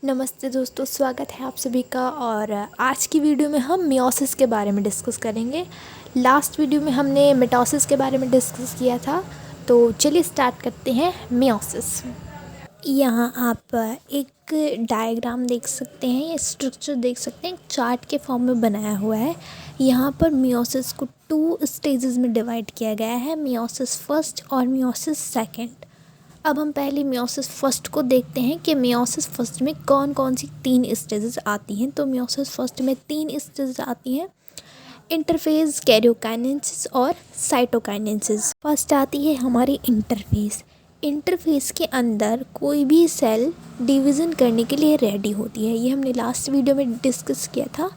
नमस्ते दोस्तों, स्वागत है आप सभी का। और आज की वीडियो में हम मियोसिस के बारे में डिस्कस करेंगे। लास्ट वीडियो में हमने मिटोसिस के बारे में डिस्कस किया था, तो चलिए स्टार्ट करते हैं मियोसिस। यहाँ आप एक डायग्राम देख सकते हैं, ये स्ट्रक्चर देख सकते हैं, एक चार्ट के फॉर्म में बनाया हुआ है। यहाँ पर मियोसिस को 2 स्टेजेस में डिवाइड किया गया है, मियोसिस फर्स्ट और मियोसिस सेकंड। अब हम पहले मियोसिस फर्स्ट को देखते हैं कि मियोसिस फर्स्ट में कौन कौन सी 3 स्टेजेस आती हैं। तो मियोसिस फर्स्ट में 3 स्टेजेस आती हैं, इंटरफेज, कैरियोकाइनेसिस और साइटोकाइनेसिस। फर्स्ट आती है हमारी इंटरफेज। इंटरफेज के अंदर कोई भी सेल डिवीज़न करने के लिए रेडी होती है, ये हमने लास्ट वीडियो में डिस्कस किया था।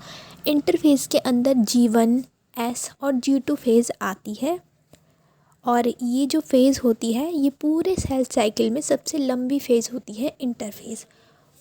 इंटरफेज के अंदर G1, S और G2 फेज़ आती है, और ये जो फेज़ होती है ये पूरे सेल साइकिल में सबसे लंबी फेज़ होती है, इंटरफेज।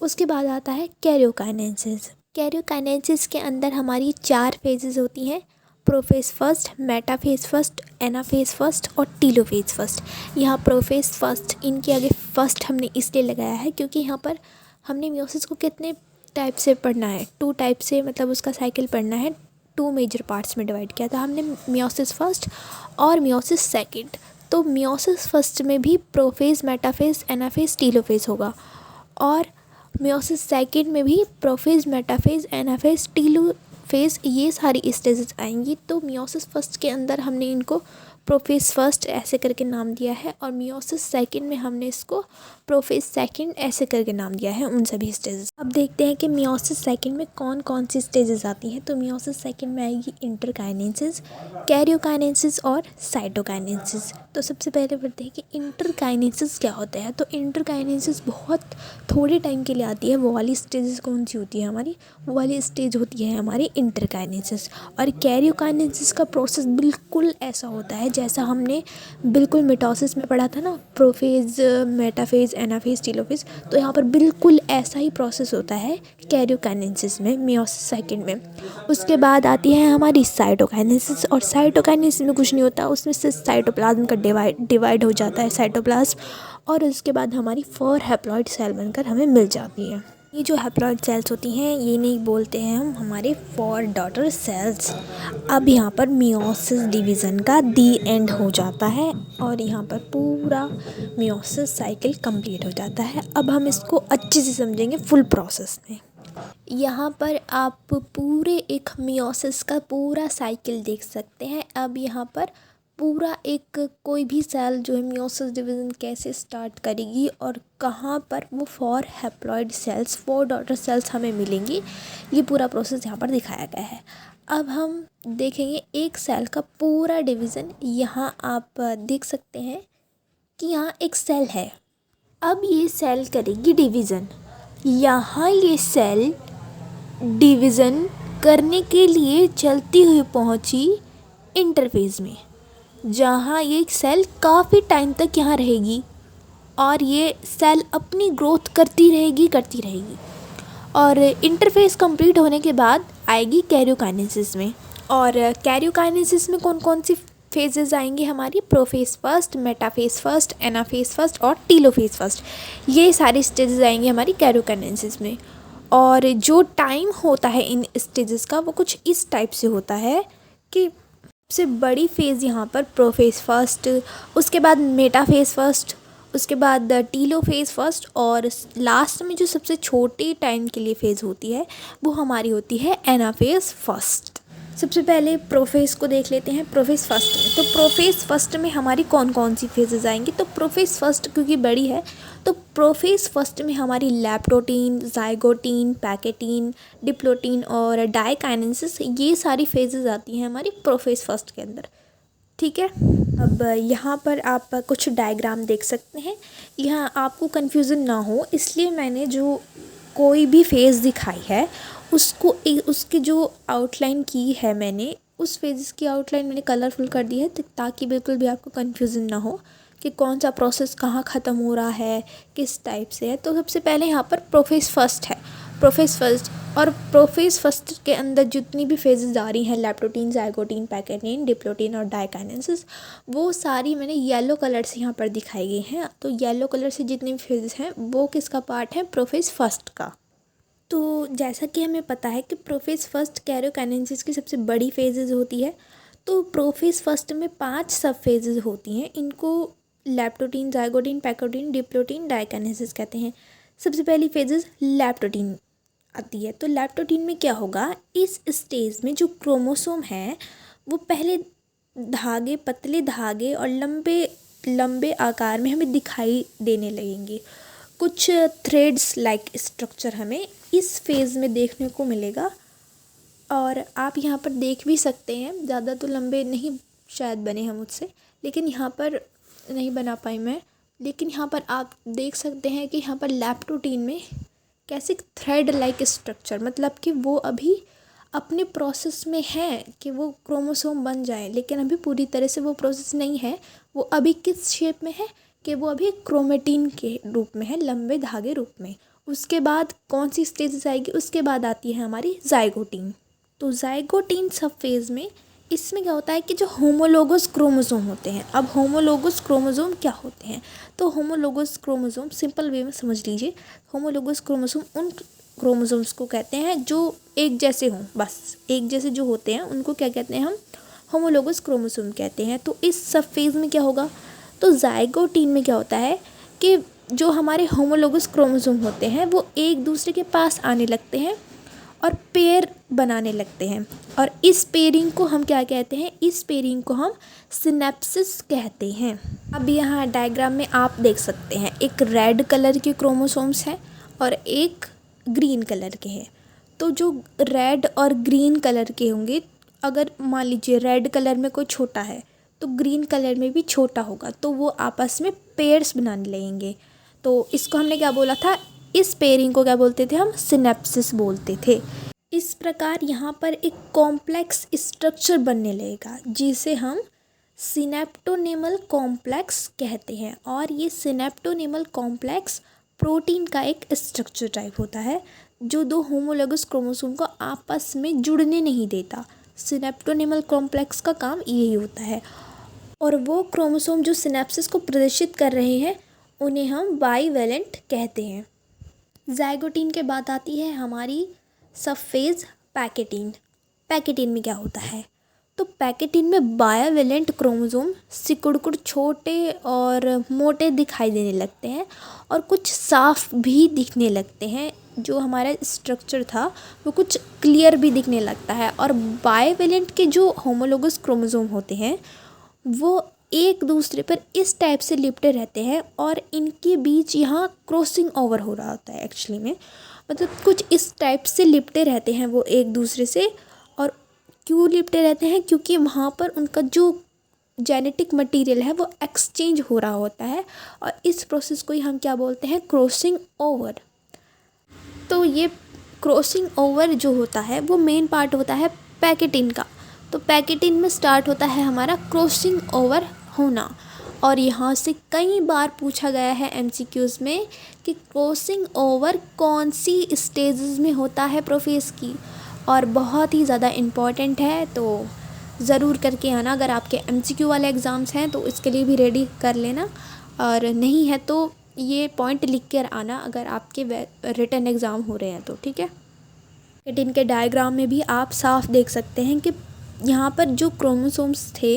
उसके बाद आता है कैरियोकाइनेसिस। कैरियोकाइनेसिस के अंदर हमारी 4 फेजेस होती हैं, prophase first, metaphase first, anaphase first और टीलोफेज फर्स्ट। यहाँ प्रोफेज फर्स्ट, इनके आगे फर्स्ट हमने इसलिए लगाया है क्योंकि यहाँ पर हमने मियोसिस को कितने टाइप से पढ़ना है, 2 टाइप से, मतलब उसका साइकिल पढ़ना है। 2 मेजर पार्ट्स में डिवाइड किया था हमने, मियोसिस फर्स्ट और मियोसिस सेकंड। तो मियोसिस फर्स्ट में भी प्रोफेज, मेटाफेज, एनाफेज, टीलोफेज होगा, और मियोसिस सेकंड में भी प्रोफेज, मेटाफेज, एनाफेज, टीलोफेज, ये सारी स्टेजेस आएंगी। तो मियोसिस फर्स्ट के अंदर हमने इनको प्रोफेज फर्स्ट ऐसे करके नाम दिया है, और मियोसिस सेकंड में हमने इसको प्रोफेज सेकंड ऐसे करके नाम दिया है, उन सभी स्टेजेस। अब देखते हैं कि मियोसिस सेकंड में कौन कौन सी स्टेजेस आती हैं। तो मियोसिस सेकंड में आएगी इंटरकाइनेसिस, कैरियोकाइनेसिस और साइटोकाइनेसिस। तो सबसे पहले बढ़ते हैं कि इंटरकाइनेसिस क्या होता है। तो इंटरकाइनेसिस बहुत थोड़े टाइम के लिए आती है। वो वाली स्टेजेस कौन सी होती है हमारी, वो वाली स्टेज होती है हमारी इंटरकाइनेसिस। और कैरियोकाइनेसिस का प्रोसेस बिल्कुल ऐसा होता है जैसा हमने बिल्कुल मिटोसिस में पढ़ा था ना, प्रोफेज, मेटाफेज, एनाफेज, टीलोफेज। तो यहाँ पर बिल्कुल ऐसा ही प्रोसेस होता है कैरियोकाइनेसिस में, मियोसिस सेकंड में। उसके बाद आती है हमारी साइटोकाइनेसिस, और साइटोकाइनेसिस में कुछ नहीं होता, उसमें से साइटोप्लाज्म का डिवाइड हो जाता है साइटोप्लाज्म, और उसके बाद हमारी 4 हैप्लॉइड सेल बनकर हमें मिल जाती है। ये जो हैप्लॉइड सेल्स होती हैं, ये नहीं बोलते हैं हम हमारे 4 डॉटर सेल्स। अब यहाँ पर मियोसिस डिवीज़न का दी एंड हो जाता है, और यहाँ पर पूरा मियोसिस साइकिल कंप्लीट हो जाता है। अब हम इसको अच्छे से समझेंगे फुल प्रोसेस में। यहाँ पर आप पूरे एक मियोसिस का पूरा साइकिल देख सकते हैं। अब यहाँ पर पूरा एक कोई भी सेल जो है मियोसिस डिवीज़न कैसे स्टार्ट करेगी और कहाँ पर वो 4 हैप्लॉइड सेल्स, 4 डॉटर सेल्स हमें मिलेंगी, ये पूरा प्रोसेस यहाँ पर दिखाया गया है। अब हम देखेंगे एक सेल का पूरा डिवीज़न। यहाँ आप देख सकते हैं कि यहाँ एक सेल है। अब ये सेल करेगी डिवीज़न। यहाँ ये सेल डिवीज़न करने के लिए चलती हुई पहुँची इंटरफेज में, जहाँ ये सेल काफ़ी टाइम तक यहाँ रहेगी, और ये सेल अपनी ग्रोथ करती रहेगी। और इंटरफेस कंप्लीट होने के बाद आएगी कैरियोकाइनेसिस में। और कैरियोकाइनेसिस में कौन कौन सी फेजेस आएंगी हमारी, prophase first, metaphase first, anaphase first और टीलोफेज फर्स्ट, ये सारी स्टेजेस आएंगी हमारी कैरियोकाइनेसिस में। और जो टाइम होता है इन स्टेजेस का वो कुछ इस टाइप से होता है कि सबसे बड़ी फेज़ यहाँ पर प्रोफेज फर्स्ट, उसके बाद मेटाफेज फर्स्ट, उसके बाद टीलोफेज फर्स्ट, और लास्ट में जो सबसे छोटी टाइम के लिए फेज़ होती है वो हमारी होती है एनाफेज फर्स्ट। सबसे पहले प्रोफेज को देख लेते हैं, प्रोफेज फर्स्ट में। तो प्रोफेज फर्स्ट में हमारी कौन कौन सी फेजेस आएंगी। तो प्रोफेज फर्स्ट क्योंकि बड़ी है, तो प्रोफेज फर्स्ट में हमारी लैप्टोटीन, जाइगोटीन, पैकेटीन, डिप्लोटीन और डाइकाइनेसिस, ये सारी फेजेस आती हैं हमारी प्रोफेज फर्स्ट के अंदर। ठीक है। अब यहाँ पर आप कुछ डायग्राम देख सकते हैं। यहाँ आपको कन्फ्यूज़न ना हो इसलिए मैंने जो कोई भी फेज़ दिखाई है उसको उसकी जो आउटलाइन की है, मैंने उस फेज़ की आउटलाइन मैंने कलरफुल कर दी है, ताकि बिल्कुल भी आपको कन्फ्यूज़न ना हो कि कौन सा प्रोसेस कहाँ ख़त्म हो रहा है, किस टाइप से है। तो सबसे पहले यहाँ पर प्रोफेज फर्स्ट है, प्रोफेज फर्स्ट। और प्रोफेज फर्स्ट के अंदर जितनी भी फेजेस आ रही हैं, लैप्टोटीन, जाइगोटीन, पैकेटीन, डिप्लोटीन और डाइकाइनेसिस, वो सारी मैंने येलो कलर से यहाँ पर दिखाई गई हैं। तो येलो कलर से जितनी भी फेजेस हैं वो किसका पार्ट है, प्रोफेज फर्स्ट का। तो जैसा कि हमें पता है कि प्रोफेज फर्स्ट कैरियोकाइनेसिस की सबसे बड़ी फेजेज होती है। तो प्रोफेज फर्स्ट में 5 सब फेजेज होती हैं। इनको लैप्टोटीन, जाइगोटीन, पैकोटीन, डिप्लोटीन, डाइकाइनेसिस कहते हैं। सबसे पहली फेजेज लैप्टोटीन आती है। तो लैप्टोटीन में क्या होगा, इस स्टेज में जो क्रोमोसोम है वो पहले धागे, पतले धागे और लंबे लंबे आकार में हमें दिखाई देने लगेंगे। कुछ थ्रेड्स लाइक स्ट्रक्चर हमें इस फेज़ में देखने को मिलेगा। और आप यहाँ पर देख भी सकते हैं, ज़्यादा तो लंबे नहीं शायद बने हैं मुझसे, लेकिन यहाँ पर नहीं बना पाई मैं, लेकिन यहाँ पर आप देख सकते हैं कि यहाँ पर लैप्टोटीन में कैसे थ्रेड लाइक स्ट्रक्चर, मतलब कि वो अभी अपने प्रोसेस में है कि वो क्रोमोसोम बन जाए, लेकिन अभी पूरी तरह से वो प्रोसेस नहीं है। वो अभी किस शेप में है कि वो अभी क्रोमेटिन के रूप में है, लंबे धागे रूप में। उसके बाद कौन सी स्टेज आएगी, उसके बाद आती है हमारी जाइगोटीन। तो जाइगोटीन सब फेज़ में इसमें क्या होता है कि जो होमोलोगस क्रोमोसोम होते हैं। अब होमोलोगस क्रोमोसोम क्या होते हैं, तो होमोलोगस क्रोमोसोम सिंपल वे में समझ लीजिए। होमोलोगस क्रोमोसोम उन क्रोमोसोम्स को कहते हैं जो एक जैसे हों, बस एक जैसे जो होते हैं उनको क्या कहते हैं, हम होमोलोगस क्रोमोसोम कहते हैं। तो इस सब फेज़ में क्या होगा, तो जाइगोटीन में क्या होता है कि जो हमारे होमोलोगस क्रोमोसोम होते हैं वो एक दूसरे के पास आने लगते हैं और पेयर बनाने लगते हैं। और इस पेयरिंग को हम क्या कहते हैं, इस पेयरिंग को हम सिनेप्सिस कहते हैं। अब यहाँ डायग्राम में आप देख सकते हैं, एक रेड कलर के क्रोमोसोम्स हैं और एक ग्रीन कलर के हैं। तो जो रेड और ग्रीन कलर के होंगे, अगर मान लीजिए रेड कलर में कोई छोटा है तो ग्रीन कलर में भी छोटा होगा, तो वो आपस में पेयर्स बनाने लगेंगे। तो इसको हमने क्या बोला था, इस पेयरिंग को क्या बोलते थे हम, सिनेप्सिस बोलते थे। इस प्रकार यहाँ पर एक कॉम्प्लेक्स स्ट्रक्चर बनने लगेगा जिसे हम सिनेप्टोनेमल कॉम्प्लेक्स कहते हैं। और ये सिनेप्टोनेमल कॉम्प्लेक्स प्रोटीन का एक स्ट्रक्चर टाइप होता है जो दो होमोलोगस क्रोमोसोम को आपस में जुड़ने नहीं देता। सिनेप्टोनेमल कॉम्प्लेक्स का काम यही होता है। और वो क्रोमोसोम जो सिनेप्सिस को प्रदर्शित कर रहे हैं उन्हें हम बाईवेलेंट कहते हैं। जाइगोटीन के बाद आती है हमारी सब फेज़ पैकेटीन। पैकेटीन में क्या होता है, तो पैकेटीन में बाईवेलेंट क्रोमोसोम सिकुड़कुड़ छोटे और मोटे दिखाई देने लगते हैं और कुछ साफ भी दिखने लगते हैं। जो हमारा स्ट्रक्चर था वो कुछ क्लियर भी दिखने लगता है। और बाईवेलेंट के जो होमोलोगस क्रोमोसोम होते हैं वो एक दूसरे पर इस टाइप से लिपटे रहते हैं और इनके बीच यहाँ क्रॉसिंग ओवर हो रहा होता है एक्चुअली में, मतलब कुछ इस टाइप से लिपटे रहते हैं वो एक दूसरे से। और क्यों लिपटे रहते हैं, क्योंकि वहाँ पर उनका जो जेनेटिक मटेरियल है वो एक्सचेंज हो रहा होता है और इस प्रोसेस को ही हम क्या बोलते हैं, क्रॉसिंग ओवर। तो ये क्रॉसिंग ओवर जो होता है वो मेन पार्ट होता है पैकेटीन का। तो पैकेटीन में स्टार्ट होता है हमारा क्रॉसिंग ओवर होना। और यहाँ से कई बार पूछा गया है एमसीक्यूज़ में कि क्रॉसिंग ओवर कौन सी स्टेजेस में होता है प्रोफेज की, और बहुत ही ज़्यादा इम्पॉर्टेंट है। तो ज़रूर करके आना, अगर आपके एमसीक्यू वाले एग्ज़ाम्स हैं तो इसके लिए भी रेडी कर लेना, और नहीं है तो ये पॉइंट लिख कर आना अगर आपके रिटन एग्ज़ाम हो रहे हैं तो, ठीक है। पैकेटीन के डायग्राम में भी आप साफ देख सकते हैं कि यहाँ पर जो क्रोमोसोम्स थे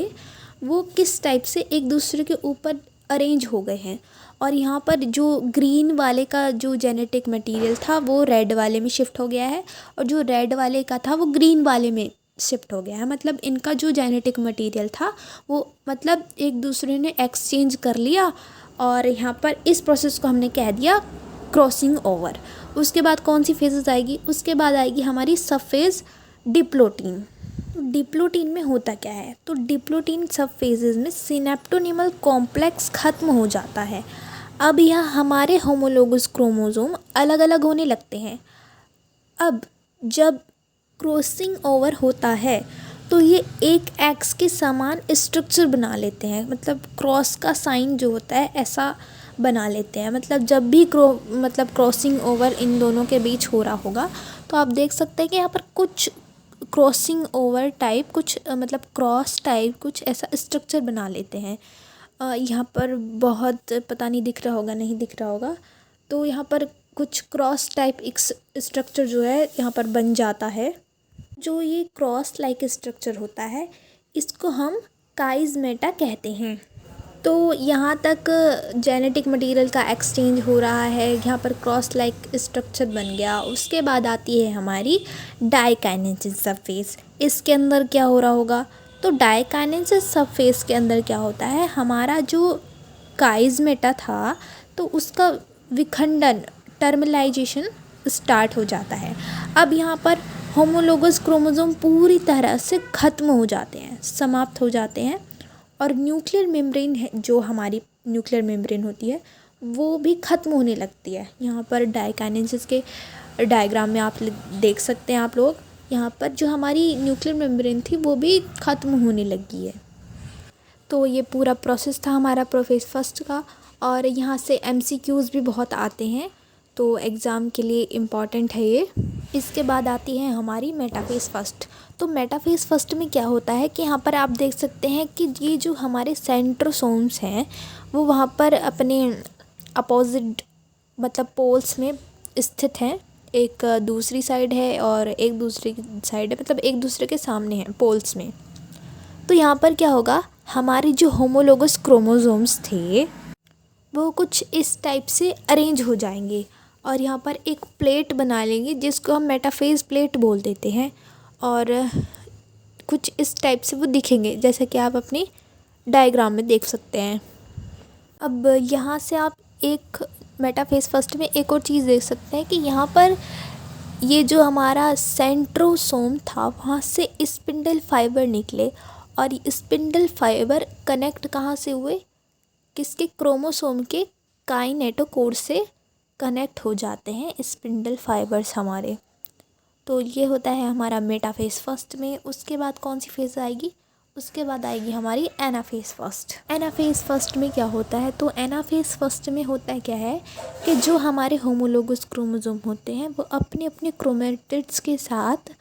वो किस टाइप से एक दूसरे के ऊपर अरेंज हो गए हैं। और यहाँ पर जो ग्रीन वाले का जो जेनेटिक मटेरियल था वो रेड वाले में शिफ्ट हो गया है, और जो रेड वाले का था वो ग्रीन वाले में शिफ्ट हो गया है। मतलब इनका जो जेनेटिक मटेरियल था वो मतलब एक दूसरे ने एक्सचेंज कर लिया, और यहाँ पर इस प्रोसेस को हमने कह दिया क्रॉसिंग ओवर। उसके बाद कौन सी फेजेस आएगी, उसके बाद आएगी हमारी सब फेज़ डिप्लोटीन। तो डिप्लोटीन में होता क्या है, तो डिप्लोटीन सब फेजेस में सिनेप्टोनेमल कॉम्प्लेक्स ख़त्म हो जाता है। अब यह हमारे होमोलोगस क्रोमोसोम अलग अलग होने लगते हैं। अब जब क्रॉसिंग ओवर होता है तो ये एक एक्स के समान स्ट्रक्चर बना लेते हैं, मतलब क्रॉस का साइन जो होता है ऐसा बना लेते हैं। मतलब जब भी क्रॉसिंग ओवर इन दोनों के बीच हो रहा होगा तो आप देख सकते हैं कि यहाँ पर कुछ क्रॉसिंग ओवर टाइप, कुछ मतलब क्रॉस टाइप कुछ ऐसा स्ट्रक्चर बना लेते हैं। यहाँ पर बहुत पता नहीं दिख रहा होगा, नहीं दिख रहा होगा, तो यहाँ पर कुछ क्रॉस टाइप स्ट्रक्चर जो है यहाँ पर बन जाता है। जो ये क्रॉस लाइक स्ट्रक्चर होता है इसको हम काइज़मेटा कहते हैं। तो यहाँ तक जेनेटिक मटेरियल का एक्सचेंज हो रहा है, यहाँ पर क्रॉस लाइक स्ट्रक्चर बन गया। उसके बाद आती है हमारी डाइकाइनेसिस सब फेज़। इसके अंदर क्या हो रहा होगा, तो डाइकाइनेसिस सब फेज़ के अंदर क्या होता है, हमारा जो काइज़मेटा था तो उसका विखंडन टर्मिलाइजेशन स्टार्ट हो जाता है। अब यहाँ पर होमोलोगस क्रोमोसोम पूरी तरह से ख़त्म हो जाते हैं, समाप्त हो जाते हैं और न्यूक्लियर मेम्ब्रेन है, जो हमारी न्यूक्लियर मेम्ब्रेन होती है वो भी ख़त्म होने लगती है। यहाँ पर डाइकाइनेसिस के डायग्राम में आप देख सकते हैं आप लोग, यहाँ पर जो हमारी न्यूक्लियर मेम्ब्रेन थी वो भी ख़त्म होने लगी है। तो ये पूरा प्रोसेस था हमारा प्रोफेस फर्स्ट का, और यहाँ से MCQs भी बहुत आते हैं, तो एग्ज़ाम के लिए इम्पॉर्टेंट है ये। इसके बाद आती है हमारी मेटाफेज़ फर्स्ट। तो मेटाफेज़ फर्स्ट में क्या होता है कि यहाँ पर आप देख सकते हैं कि ये जो हमारे सेंट्रोसोम्स हैं वो वहाँ पर अपने अपोजिट मतलब पोल्स में स्थित हैं। एक दूसरी साइड है और एक दूसरी साइड है, मतलब एक दूसरे के सामने हैं पोल्स में। तो यहाँ पर क्या होगा, हमारे जो होमोलोगस क्रोमोसोम्स थे वो कुछ इस टाइप से अरेंज हो जाएंगे और यहाँ पर एक प्लेट बना लेंगे जिसको हम मेटाफेज़ प्लेट बोल देते हैं, और कुछ इस टाइप से वो दिखेंगे जैसे कि आप अपनी डायग्राम में देख सकते हैं। अब यहाँ से आप एक मेटाफेज़ फर्स्ट में एक और चीज़ देख सकते हैं कि यहाँ पर ये जो हमारा सेंट्रोसोम था वहाँ से स्पिंडल फाइबर निकले, और स्पिंडल फाइबर कनेक्ट कहाँ से हुए, किसके, क्रोमोसोम के काइनेटोकोर से कनेक्ट हो जाते हैं स्पिंडल फाइबर्स हमारे। तो ये होता है हमारा मेटाफेज़ फर्स्ट में। उसके बाद कौन सी फेज़ आएगी, उसके बाद आएगी हमारी एनाफेज़ फर्स्ट। एनाफेज़ फर्स्ट में क्या होता है, तो एनाफेज़ फर्स्ट में होता है क्या है कि जो हमारे होमोलोगस क्रोमोसोम होते हैं वो अपने अपने क्रोमेटिड्स के साथ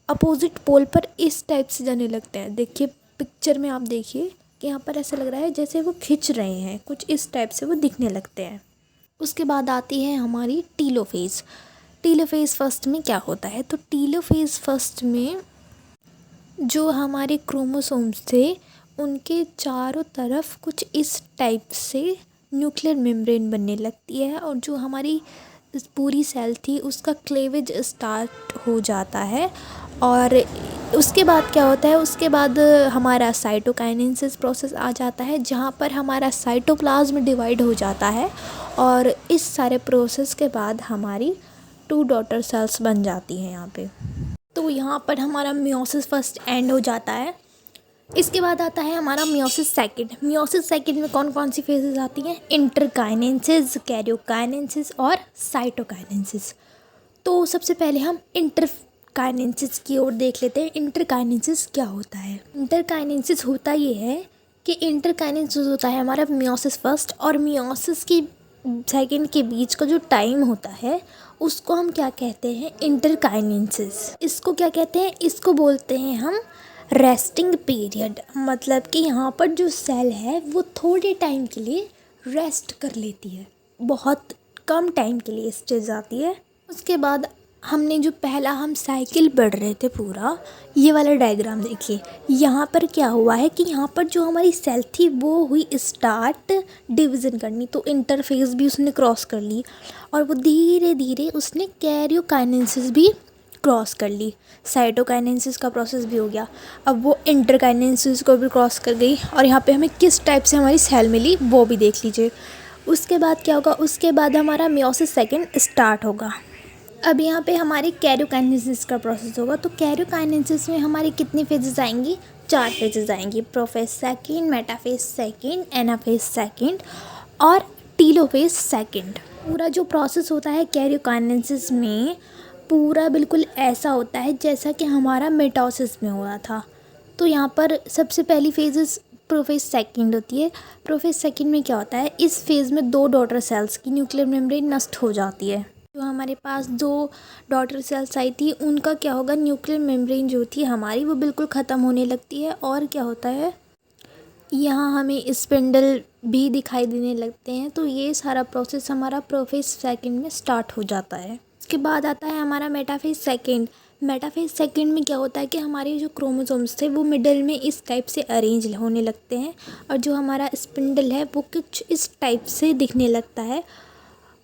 अपोजिट पोल पर इस टाइप से जाने लगते हैं। देखिए पिक्चर में आप देखिए कि यहाँ पर ऐसा लग रहा है जैसे वो खिंच रहे हैं, कुछ इस टाइप से वो दिखने लगते हैं। उसके बाद आती है हमारी टीलोफेज़। टीलोफेज़ फर्स्ट में क्या होता है, तो टीलोफेज़ फर्स्ट में जो हमारे क्रोमोसोम्स थे उनके चारों तरफ कुछ इस टाइप से न्यूक्लियर मेम्ब्रेन बनने लगती है, और जो हमारी पूरी सेल थी उसका क्लेवेज स्टार्ट हो जाता है। और उसके बाद क्या होता है, उसके बाद हमारा साइटोकाइनेसिस प्रोसेस आ जाता है जहाँ पर हमारा साइटोप्लाज्म डिवाइड हो जाता है, और इस सारे प्रोसेस के बाद हमारी 2 डॉटर सेल्स बन जाती हैं यहाँ पे। तो यहाँ पर हमारा मियोसिस फर्स्ट एंड हो जाता है। इसके बाद आता है हमारा मियोसिस सेकंड। मियोसिस सेकंड में कौन कौन सी फेजेस आती हैं, इंटरकाइनेसिस, कैरियोकाइनेसिस और साइटोकाइनेसिस। तो सबसे पहले हम इंटरकाइनेसिस की ओर देख लेते हैं। इंटरकाइनेसिस क्या होता है, इंटरकाइनेसिस होता ये है कि इंटरकाइनेसिस होता है हमारा मियोसिस फर्स्ट और मियोसिस की सेकंड के बीच का जो टाइम होता है उसको हम क्या कहते हैं, इंटरकाइनेसिस। इसको क्या कहते हैं, इसको बोलते हैं हम रेस्टिंग पीरियड। मतलब कि यहाँ पर जो सेल है वो थोड़े टाइम के लिए रेस्ट कर लेती है, बहुत कम टाइम के लिए स्टेज आती है। उसके बाद हमने जो पहला हम साइकिल बढ़ रहे थे पूरा, ये वाला डायग्राम देखिए। यहाँ पर क्या हुआ है कि यहाँ पर जो हमारी सेल थी वो हुई स्टार्ट डिवीज़न करनी, तो इंटरफेस भी उसने क्रॉस कर ली और वो धीरे धीरे उसने कैरियोकाइनेसिस भी क्रॉस कर ली। साइटोकाइनेसिस का प्रोसेस भी हो गया, अब वो इंटरकाइनेसिस को भी क्रॉस कर गई, और यहाँ पे हमें किस टाइप से हमारी सेल मिली वो भी देख लीजिए। उसके बाद क्या होगा, उसके बाद हमारा मियोसिस सेकंड स्टार्ट होगा। अब यहाँ पे हमारी कैरियोकाइनेसिस का प्रोसेस होगा। तो कैरियोकाइनेसिस में हमारी कितनी फेजेस आएंगी, 4 फेजेस आएंगी, prophase second, metaphase second, anaphase second और टीलोफेज सेकंड। पूरा जो प्रोसेस होता है कैरियोकाइनेसिस में पूरा बिल्कुल ऐसा होता है जैसा कि हमारा मिटोसिस में हुआ था। तो यहाँ पर सबसे पहली फेजेस प्रोफेज सेकंड होती है। प्रोफेज सेकंड में क्या होता है, इस फेज़ में 2 डॉटर सेल्स की न्यूक्लियर मेम्ब्रेन नष्ट हो जाती है। जो हमारे पास 2 डॉटर सेल्स आई थी उनका क्या होगा, न्यूक्लियर मेम्ब्रेन जो थी हमारी वो बिल्कुल ख़त्म होने लगती है, और क्या होता है, यहाँ हमें स्पिंडल भी दिखाई देने लगते हैं। तो ये सारा प्रोसेस हमारा प्रोफेज सेकंड में स्टार्ट हो जाता है। उसके बाद आता है हमारा मेटाफेज सेकंड। मेटाफेज सेकंड में क्या होता है कि हमारे जो क्रोमोसोम्स थे वो मिडल में इस टाइप से अरेंज होने लगते हैं और जो हमारा स्पिंडल है वो कुछ इस टाइप से दिखने लगता है।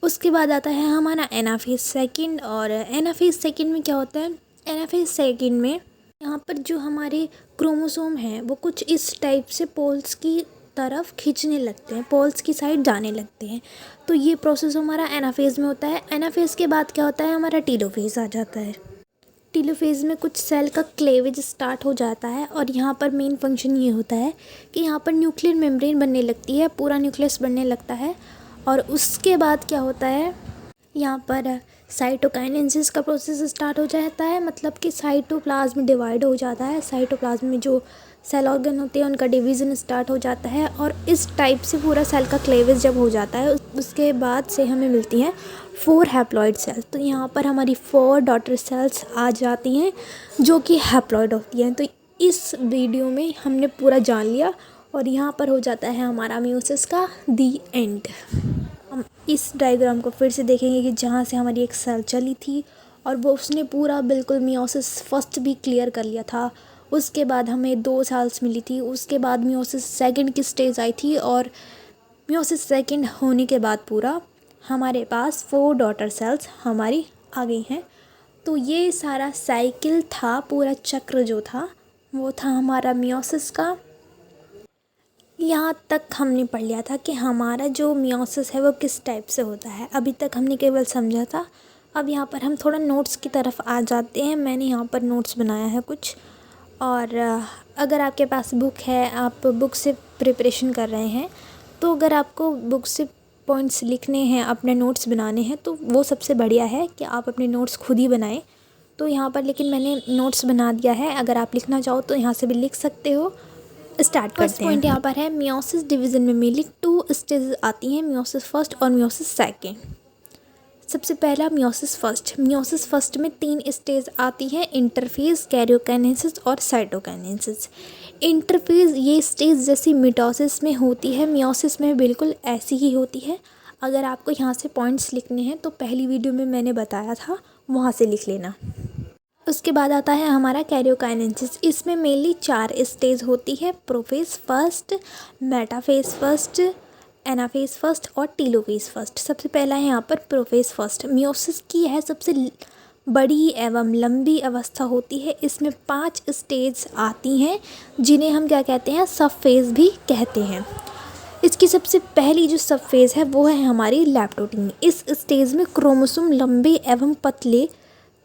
उसके बाद आता है हमारा एनाफेज सेकंड। और एनाफेज सेकंड में क्या होता है, एनाफेज सेकंड में यहाँ पर जो हमारे क्रोमोसोम हैं वो कुछ इस टाइप से पोल्स की तरफ खींचने लगते हैं, पोल्स की साइड जाने लगते हैं। तो ये प्रोसेस हमारा एनाफेज में होता है। एनाफेज के बाद क्या होता है, हमारा टीलोफेज आ जाता है। टीलोफेज में कुछ सेल का क्लेवेज स्टार्ट हो जाता है और यहाँ पर मेन फंक्शन ये होता है कि यहाँ पर न्यूक्लियर मेम्ब्रेन बनने लगती है, पूरा न्यूक्लियस बनने लगता है। और उसके बाद क्या होता है, यहाँ पर साइटोकाइनेसिस का प्रोसेस स्टार्ट हो जाता है, मतलब कि साइटोप्लाज्म डिवाइड हो जाता है। साइटोप्लाज्म में जो सेल ऑर्गन होते हैं उनका डिवीज़न स्टार्ट हो जाता है और इस टाइप से पूरा सेल का क्लेवेज जब हो जाता है उसके बाद से हमें मिलती हैं 4 हैप्लॉइड सेल्स। तो यहाँ पर हमारी 4 डॉटर सेल्स आ जाती हैं जो कि हैप्लॉइड होती हैं। तो इस वीडियो में हमने पूरा जान लिया और यहाँ पर हो जाता है हमारा मियोसिस का दी एंड। हम इस डायग्राम को फिर से देखेंगे कि जहाँ से हमारी एक सेल चली थी और वो उसने पूरा बिल्कुल मियोसिस फर्स्ट भी क्लियर कर लिया था। उसके बाद हमें 2 सेल्स मिली थी, उसके बाद मियोसिस सेकंड की स्टेज आई थी और मियोसिस सेकंड होने के बाद पूरा हमारे पास 4 डॉटर सेल्स हमारी आ गई हैं। तो ये सारा साइकिल था, पूरा चक्र जो था वो था हमारा मियोसिस का। यहाँ तक हमने पढ़ लिया था कि हमारा जो मियोसिस है वो किस टाइप से होता है। अभी तक हमने केवल समझा था। अब यहाँ पर हम थोड़ा नोट्स की तरफ आ जाते हैं। मैंने यहाँ पर नोट्स बनाया है कुछ, और अगर आपके पास बुक है, आप बुक से प्रिपरेशन कर रहे हैं, तो अगर आपको बुक से पॉइंट्स लिखने हैं, अपने नोट्स बनाने हैं, तो वो सबसे बढ़िया है कि आप अपने नोट्स खुद ही बनाएं। तो यहाँ पर लेकिन मैंने नोट्स बना दिया है, अगर आप लिखना चाहो तो यहाँ से भी लिख सकते हो। स्टार्ट करते हैं। फर्स्ट पॉइंट यहाँ पर है, मियोसिस डिवीज़न में मेनली 2 स्टेजेस आती हैं, मियोसिस फर्स्ट और मियोसिस सेकेंड। सबसे पहला मियोसिस फर्स्ट। मियोसिस फर्स्ट में 3 स्टेज आती है, इंटरफेज, कैरियोकाइनेसिस और साइटोकाइनेसिस। इंटरफेज ये स्टेज जैसी मिटोसिस में होती है, मियोसिस में बिल्कुल ऐसी ही होती है। अगर आपको यहाँ से पॉइंट्स लिखने हैं तो पहली वीडियो में मैंने बताया था, वहाँ से लिख लेना। उसके बाद आता है हमारा कैरियोकाइनेसिस। इसमें मेनली 4 स्टेज होती है, prophase first, metaphase first, anaphase first और टीलोफेज फर्स्ट। सबसे पहला है यहाँ पर प्रोफेज फर्स्ट। मियोसिस की यह सबसे बड़ी एवं लंबी अवस्था होती है। इसमें 5 स्टेज आती हैं जिन्हें हम क्या कहते हैं, सब फेज़ भी कहते हैं। इसकी सबसे पहली जो सब फेज़ है वो है हमारी लैप्टोटीन। इस स्टेज में क्रोमोसोम लंबे एवं पतले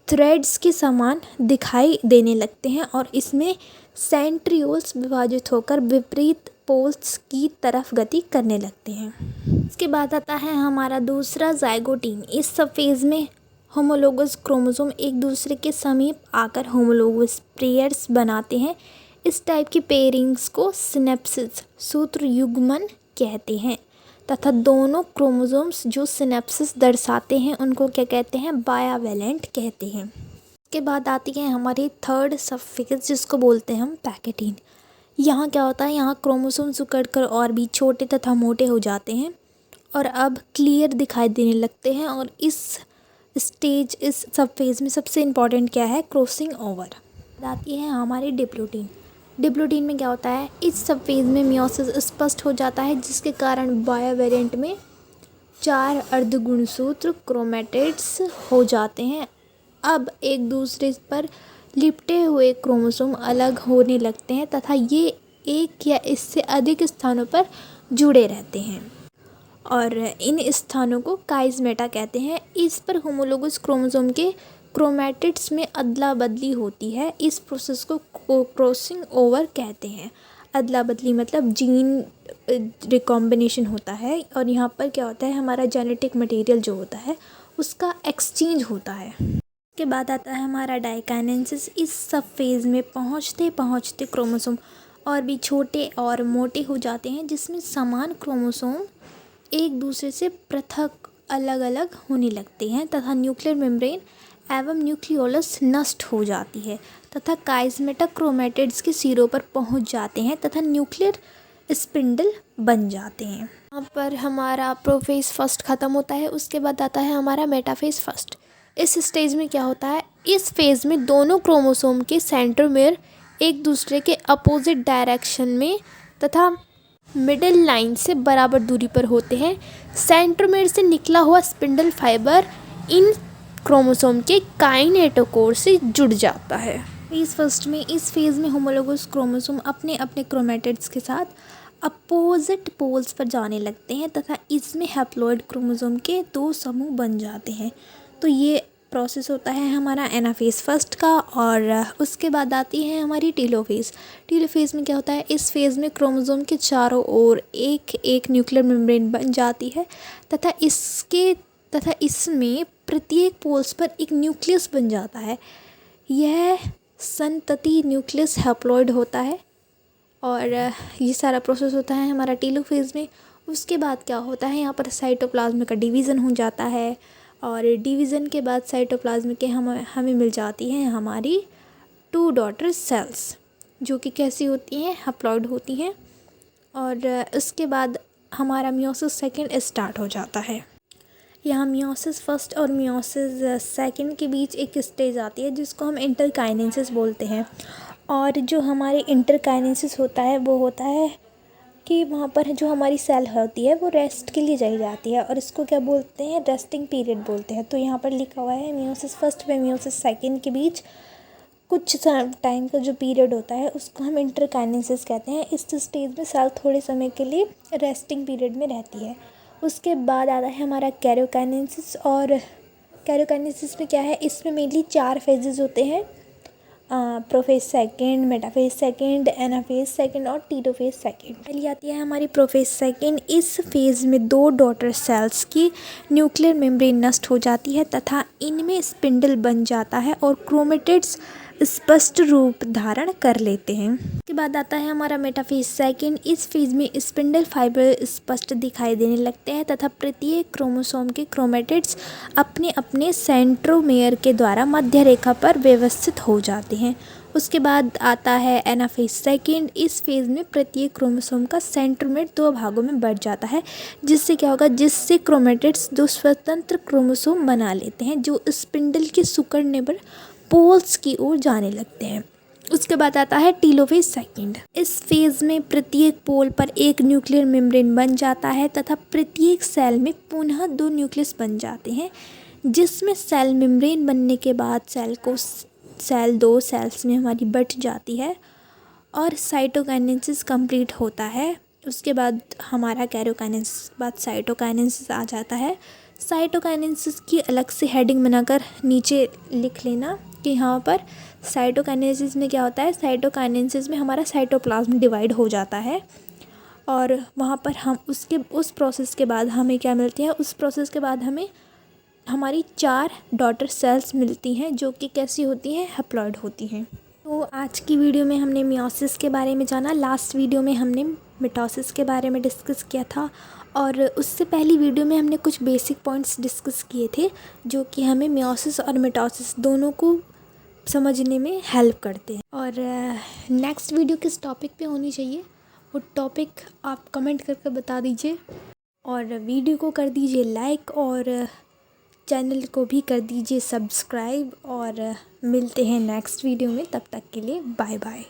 थ्रेड्स के समान दिखाई देने लगते हैं और इसमें सेंट्रियोल्स विभाजित होकर विपरीत पोल्स की तरफ गति करने लगते हैं। इसके बाद आता है हमारा दूसरा जाइगोटीन। इस सब फेज़ में होमोलोगस क्रोमोसोम एक दूसरे के समीप आकर होमोलोगस पेयर्स बनाते हैं। इस टाइप की पेयरिंग्स को सिनेप्सिस, सूत्र युग्मन कहते हैं, तथा दोनों क्रोमोसोम्स जो सिनेप्सिस दर्शाते हैं उनको क्या कहते हैं, बायावेलेंट कहते हैं। इसके बाद आती है हमारी थर्ड सब फेज जिसको बोलते हैं हम पैकेटीन। यहाँ क्या होता है, यहाँ क्रोमोसोम्स उकड़कर और भी छोटे तथा मोटे हो जाते हैं और अब क्लियर दिखाई देने लगते हैं। और इस स्टेज, इस सब फेज में सबसे इम्पॉर्टेंट क्या है, क्रॉसिंग ओवर। आती है हमारी डिप्लोटीन। डिप्लोटीन में क्या होता है, इस सब फेज में मियोसिस स्पष्ट हो जाता है जिसके कारण बायोवेलेंट में 4 अर्धगुणसूत्र क्रोमैटिड्स हो जाते हैं। अब एक दूसरे पर लिपटे हुए क्रोमोसोम अलग होने लगते हैं तथा ये एक या इससे अधिक स्थानों पर जुड़े रहते हैं और इन स्थानों को काइज़मेटा कहते हैं। इस पर होमोलोगस क्रोमोसोम के क्रोमैटिड्स में अदला बदली होती है। इस प्रोसेस को क्रॉसिंग ओवर कहते हैं। अदला बदली मतलब जीन रिकॉम्बिनेशन होता है और यहाँ पर क्या होता है, हमारा जेनेटिक मटेरियल जो होता है उसका एक्सचेंज होता है। के बाद आता है हमारा डाइकाइनेसिस। इस सब फेज़ में पहुँचते पहुँचते क्रोमोसोम और भी छोटे और मोटे हो जाते हैं जिसमें समान क्रोमोसोम एक दूसरे से पृथक अलग अलग होने लगते हैं तथा न्यूक्लियर मेम्ब्रेन एवं न्यूक्लियोलस नष्ट हो जाती है तथा काइज़मेटा क्रोमैटिड्स के सिरों पर पहुंच जाते हैं तथा न्यूक्लियर स्पिंडल बन जाते हैं। यहाँ पर हमारा प्रोफेज फर्स्ट ख़त्म होता है, उसके बाद आता है हमारा मेटाफेज फर्स्ट। इस स्टेज में क्या होता है, इस फेज़ में दोनों क्रोमोसोम के सेंट्रोमेयर एक दूसरे के अपोजिट डायरेक्शन में तथा मिडिल लाइन से बराबर दूरी पर होते हैं। सेंट्रोमेयर से निकला हुआ स्पिंडल फाइबर इन क्रोमोसोम के काइनेटोकोर से जुड़ जाता है। फेज़ फर्स्ट में इस फेज़ में होमोलोगस क्रोमोसोम अपने अपने क्रोमेटिड्स के साथ अपोजिट पोल्स पर जाने लगते हैं तथा इसमें हैप्लॉइड क्रोमोसोम के 2 समूह बन जाते हैं। तो ये प्रोसेस होता है हमारा एनाफेज फर्स्ट का। और उसके बाद आती है हमारी टीलोफेज। टीलोफेज में क्या होता है, इस फेज़ में क्रोमोसोम के चारों ओर एक एक न्यूक्लियर मेम्ब्रेन बन जाती है तथा इसमें प्रत्येक पोल्स पर एक न्यूक्लियस बन जाता है। यह संतति न्यूक्लियस हैप्लॉइड होता है और ये सारा प्रोसेस होता है हमारा टीलोफेज में। उसके बाद क्या होता है, यहाँ पर साइटोप्लाज्म का डिवीज़न हो जाता है और डिवीज़न के बाद साइटोप्लाज्म के हमें मिल जाती हैं हमारी 2 डॉटर सेल्स, जो कि कैसी होती हैं, हैप्लॉइड होती हैं। और उसके बाद हमारा मियोसिस सेकंड स्टार्ट हो जाता है। यहाँ मियोसिस फर्स्ट और मियोसिस सेकंड के बीच एक स्टेज आती है जिसको हम इंटरकाइनेसिस बोलते हैं। और जो हमारे इंटरकाइनेसिस होता है वो होता है कि वहाँ पर जो हमारी सेल होती है वो रेस्ट के लिए चली जाती है और इसको क्या बोलते हैं, रेस्टिंग पीरियड बोलते हैं। तो यहाँ पर लिखा हुआ है मियोसिस फर्स्ट व मियोसिस सेकंड के बीच कुछ टाइम का जो पीरियड होता है उसको हम इंटरकाइनेसिस कहते हैं। इस स्टेज में सेल थोड़े समय के लिए रेस्टिंग पीरियड में रहती है। उसके बाद आता है हमारा कैरियोकाइनेसिस। और कैरियोकाइनेसिस में क्या है, इसमें मेनली 4 फेजेस होते हैं, prophase second, metaphase second, anaphase second और टीलोफेज सेकंड। पहली आती है हमारी प्रोफेज सेकंड। इस फेज़ में 2 डॉटर सेल्स की न्यूक्लियर मेम्ब्रेन नष्ट हो जाती है तथा इनमें स्पिंडल बन जाता है और क्रोमेटिड्स स्पष्ट रूप धारण कर लेते हैं। उसके बाद आता है हमारा मेटाफेज सेकंड। इस फेज़ में स्पिंडल फाइबर स्पष्ट दिखाई देने लगते हैं तथा प्रत्येक क्रोमोसोम के क्रोमेटिड्स अपने अपने सेंट्रोमेयर के द्वारा मध्य रेखा पर व्यवस्थित हो जाते हैं। उसके बाद आता है एनाफेज सेकंड। इस फेज़ में प्रत्येक क्रोमोसोम का सेंट्रोमेयर 2 भागों में बढ़ जाता है, जिससे क्या होगा, जिससे क्रोमेटिड्स 2 स्वतंत्र क्रोमोसोम बना लेते हैं जो स्पिंडल के सिकुड़ने पर पोल्स की ओर जाने लगते हैं। उसके बाद आता है टीलोफेज सेकंड। इस फेज़ में प्रत्येक पोल पर एक न्यूक्लियर मेम्ब्रेन बन जाता है तथा प्रत्येक सेल में पुनः 2 न्यूक्लियस बन जाते हैं, जिसमें सेल मेम्ब्रेन बनने के बाद सेल 2 सेल्स में हमारी बट जाती है और साइटोकाइनेसिस कंप्लीट होता है। उसके बाद हमारा कैरियोकाइनेसिस बाद साइटोकाइनेसिस आ जाता है। साइटोकाइनेसिस की अलग से हेडिंग बनाकर नीचे लिख लेना कि यहाँ पर साइटोकाइनेसिस में क्या होता है। साइटोकाइनेसिस में हमारा साइटोप्लाज्म डिवाइड हो जाता है और वहाँ पर हम उस प्रोसेस के बाद हमें क्या मिलती है, उस प्रोसेस के बाद हमें हमारी 4 डॉटर सेल्स मिलती हैं जो कि कैसी होती हैं, हैप्लॉइड होती हैं। तो आज की वीडियो में हमने मियोसिस के बारे में जाना। लास्ट वीडियो में हमने मिटोसिस के बारे में डिस्कस किया था और उससे पहली वीडियो में हमने कुछ बेसिक पॉइंट्स डिस्कस किए थे जो कि हमें मियोसिस और मिटोसिस दोनों को समझने में हेल्प करते हैं। और नेक्स्ट वीडियो किस टॉपिक पे होनी चाहिए वो टॉपिक आप कमेंट करके बता दीजिए और वीडियो को कर दीजिए लाइक और चैनल को भी कर दीजिए सब्सक्राइब। और मिलते हैं नेक्स्ट वीडियो में, तब तक के लिए बाय बाय।